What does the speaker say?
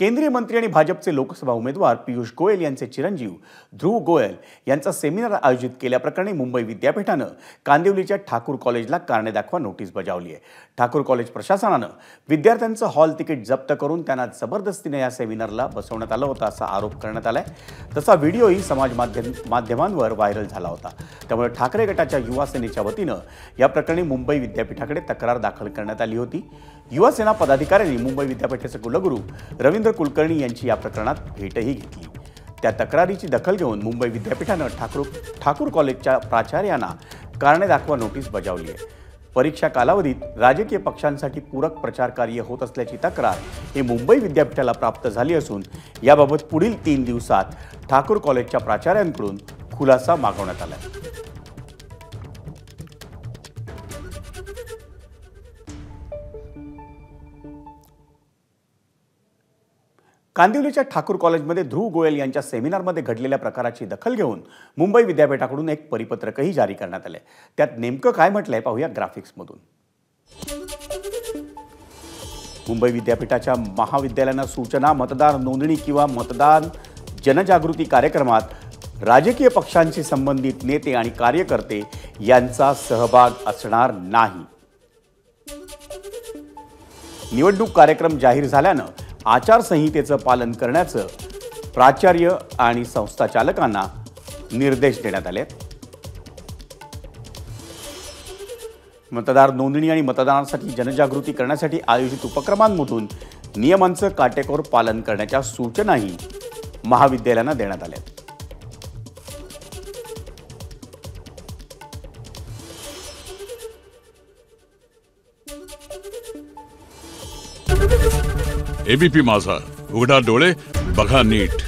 केंद्रीय मंत्री आणि भाजपचे लोकसभा उमेदवार पीयूष गोयल यांचे चिरंजीव ध्रुव गोयल यांचा सेमिनार आयोजित केल्याप्रकरणी मुंबई विद्यापीठानं कांदिवलीच्या ठाकूर कॉलेजला कारणे दाखवा नोटीस बजावली आहे। ठाकूर कॉलेज प्रशासनानं विद्यार्थ्यांचं हॉल तिकीट जप्त करून त्यांना जबरदस्तीने या सेमिनारला बसवण्यात आलं होतं असा आरोप करण्यात आलाय। तसा व्हिडिओही समाज माध्यमांवर व्हायरल झाला होता। त्यामुळे ठाकरे गटाच्या युवा सेनेच्या वतीनं या प्रकरणी मुंबई विद्यापीठाकडे तक्रार दाखल करण्यात आली होती। युवा सेना पदाधिकाऱ्यांनी मुंबई विद्यापीठाचे कुलगुरू रवींद्र कुलकर्णी यांची या प्रकरणात भेटही घेतली। त्या तक्रारीची दखल घेऊन मुंबई विद्यापीठानं ठाकूर कॉलेजच्या प्राचार्यांना कारणे दाखवा नोटीस बजावली आहे। परीक्षा कालावधीत राजकीय पक्षांसाठी पूरक प्रचार कार्य होत असल्याची तक्रार ही मुंबई विद्यापीठाला प्राप्त झाली असून याबाबत पुढील 3 दिवसात ठाकूर कॉलेजच्या प्राचार्यांकडून खुलासा मागवण्यात आला आहे। कांदिवलीच्या ठाकूर कॉलेजमध्ये ध्रुव गोयल यांच्या सेमिनारमध्ये घडलेल्या प्रकाराची दखल घेऊन मुंबई विद्यापीठाकडून एक परिपत्रकही जारी करण्यात आले। त्यात नेमकं काय म्हटलंय पाहूया ग्राफिक्समधून। मुंबई विद्यापीठाच्या महाविद्यालयांना सूचना, मतदार नोंदणी किंवा मतदान जनजागृती कार्यक्रमात राजकीय पक्षांशी संबंधित नेते आणि कार्यकर्ते यांचा सहभाग असणार नाही। निवडणूक कार्यक्रम जाहीर झाल्यानं आचारसंहितेचं पालन करण्याचं प्राचार्य आणि संस्थाचालकांना निर्देश देण्यात आले। मतदार नोंदणी आणि मतदानासाठी जनजागृती करण्यासाठी आयोजित उपक्रमांमधून नियमांचं काटेकोर पालन करण्याच्या सूचनाही महाविद्यालयांना देण्यात आल्या। एबीपी माझा, उघडा डोळे बघा नीट।